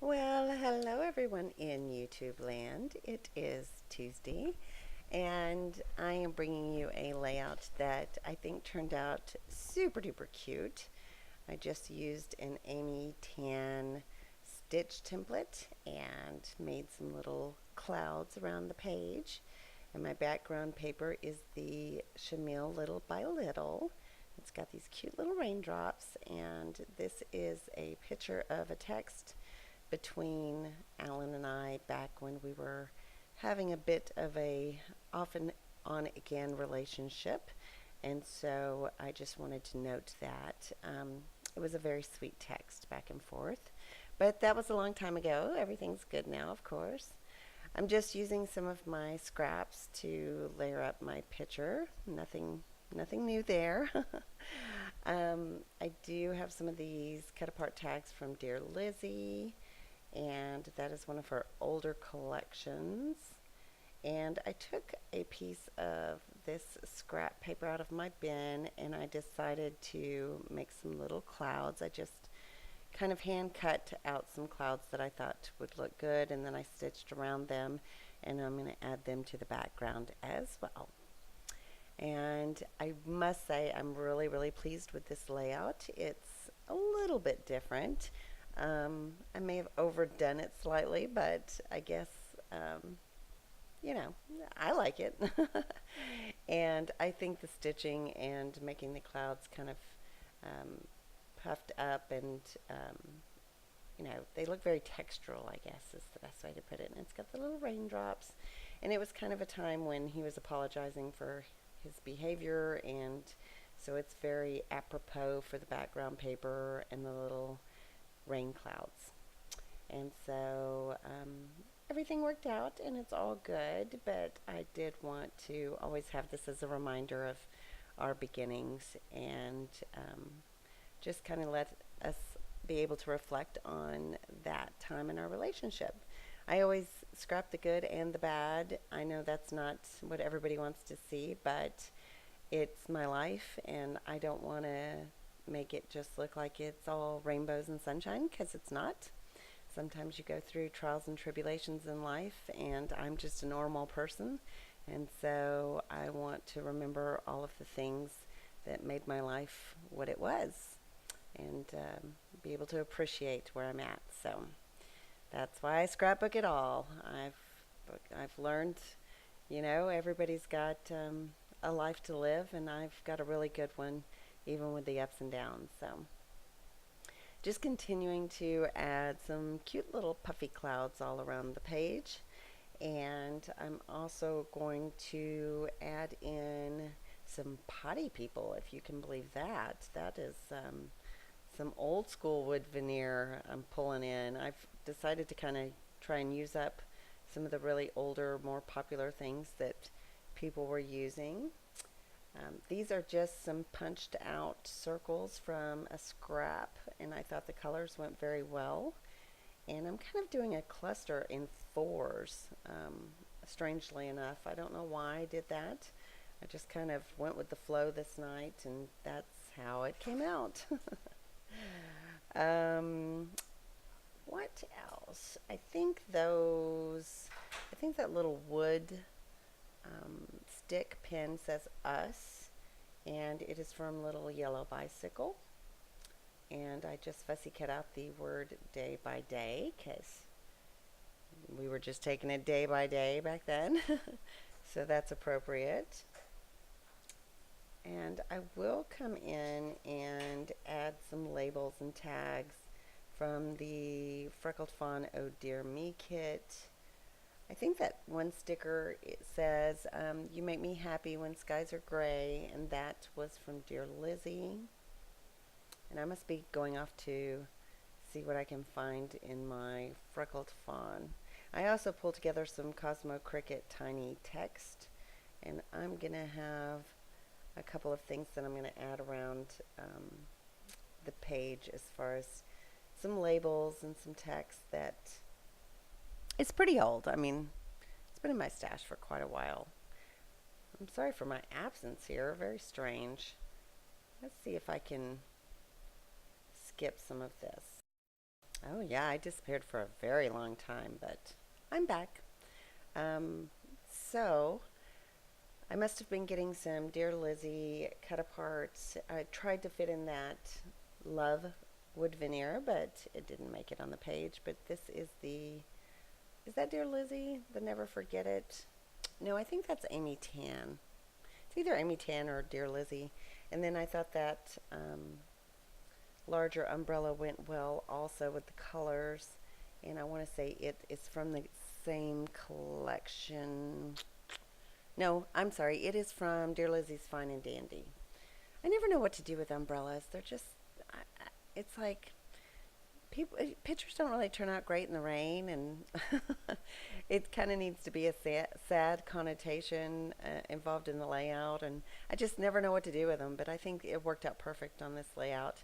Well, hello everyone in YouTube land. It is Tuesday, and I am bringing you a layout that I think turned out super duper cute. I just used an Amy Tan stitch template and made some little clouds around the page. And my background paper is the Chenille Little by Little. It's got these cute little raindrops, and this is a picture of a text between Alan and I back when we were having a bit of a off and on again relationship. And so I just wanted to note that it was a very sweet text back and forth. But that was a long time ago. Everything's good now, of course. I'm just using some of my scraps to layer up my picture. Nothing new there. I do have some of these cut apart tags from Dear Lizzie, and that is one of her older collections. And I took a piece of this scrap paper out of my bin, and I decided to make some little clouds. I just kind of hand cut out some clouds that I thought would look good, and then I stitched around them, and I'm going to add them to the background as well. And I must say I'm really pleased with this layout. It's a little bit different. I may have overdone it slightly, but I guess, um, you know, I like it. And I think the stitching and making the clouds kind of um, puffed up and, they look very textural, I guess is the best way to put it. And it's got the little raindrops. And it was kind of a time when he was apologizing for his behavior, and so it's very apropos for the background paper and the little rain clouds. And so everything worked out and it's all good, but I did want to always have this as a reminder of our beginnings and just kind of let us be able to reflect on that time in our relationship. I always scrap the good and the bad. I know that's not what everybody wants to see, but it's my life, and I don't want to make it just look like it's all rainbows and sunshine, because it's not. Sometimes you go through trials and tribulations in life, and I'm just a normal person, and so I want to remember all of the things that made my life what it was, and be able to appreciate where I'm at. So that's why I scrapbook it all. I've learned, everybody's got a life to live, and I've got a really good one, even with the ups and downs. So just continuing to add some cute little puffy clouds all around the page. And I'm also going to add in some potty people, if you can believe that. That is some old school wood veneer I'm pulling in. I've decided to kind of try and use up some of the really older, more popular things that people were using. These are just some punched out circles from a scrap, and I thought the colors went very well. And I'm kind of doing a cluster in fours, strangely enough. I don't know why I did that. I just kind of went with the flow this night, and that's how it came out. um, what else? I think that little wood stick pin says us, and it is from Little Yellow Bicycle. And I just fussy cut out the word day by day, because we were just taking it day by day back then. So that's appropriate. And I will come in and add some labels and tags from the Freckled Fawn Oh Dear Me kit. I think that one sticker, it says, you make me happy when skies are gray, and that was from Dear Lizzie. And I must be going off to see what I can find in my Freckled Fawn. I also pulled together some Cosmo Cricket tiny text, and I'm going to have a couple of things that I'm going to add around the page as far as some labels and some text that it's pretty old. I mean, it's been in my stash for quite a while. I'm sorry for my absence here. Very strange. Let's see if I can skip some of this. Oh, yeah, I disappeared for a very long time, but I'm back. Um, so, I must have been getting some Dear Lizzie cut aparts. I tried to fit in that love wood veneer, but it didn't make it on the page. But this is is that Dear Lizzie? The Never Forget It? No, I think that's Amy Tan. It's either Amy Tan or Dear Lizzie. And then I thought that larger umbrella went well also with the colors. And I want to say it is from the same collection. No, I'm sorry. It is from Dear Lizzie's Fine and Dandy. I never know what to do with umbrellas. They're just, it's like pictures don't really turn out great in the rain, and it kind of needs to be a sad connotation involved in the layout, and I just never know what to do with them. But I think it worked out perfect on this layout.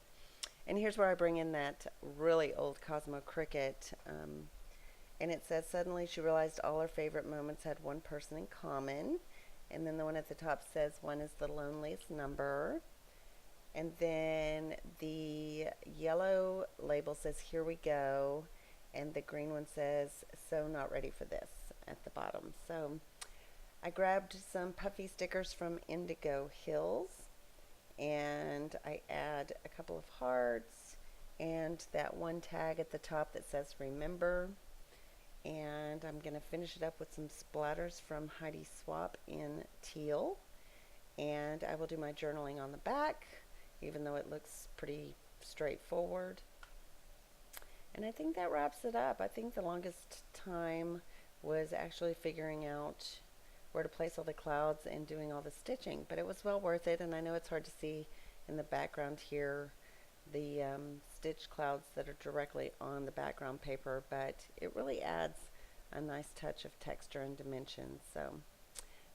And here's where I bring in that really old Cosmo Cricket. And it says, suddenly she realized all her favorite moments had one person in common. And then the one at the top says, one is the loneliest number. And then the yellow label says, here we go. And the green one says, so not ready for this at the bottom. So I grabbed some puffy stickers from Indigo Hills. And I add a couple of hearts and that one tag at the top that says remember. And I'm going to finish it up with some splatters from Heidi Swap in teal. And I will do my journaling on the back, even though it looks pretty straightforward. And I think that wraps it up. I think the longest time was actually figuring out where to place all the clouds and doing all the stitching. But it was well worth it, and I know it's hard to see in the background here the stitch clouds that are directly on the background paper, but it really adds a nice touch of texture and dimension. So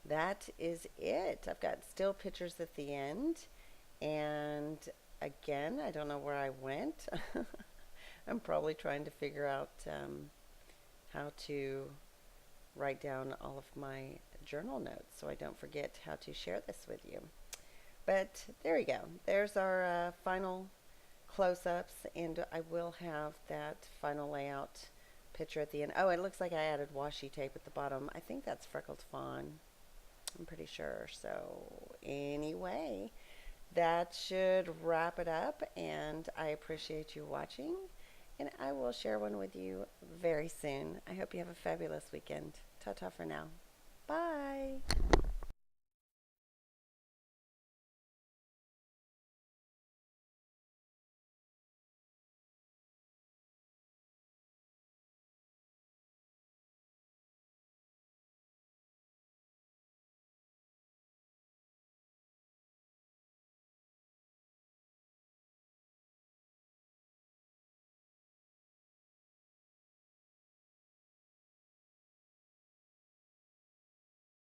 that is it. I've got still pictures at the end, and again, I don't know where I went. I'm probably trying to figure out how to write down all of my journal notes so I don't forget how to share this with you. But there you go. There's our final close-ups, and I will have that final layout picture at the end. Oh, it looks like I added washi tape at the bottom. I think that's freckled fawn. I'm pretty sure. So anyway, that should wrap it up, and I appreciate you watching, and I will share one with you very soon. I hope you have a fabulous weekend. Ta-ta for now. Bye.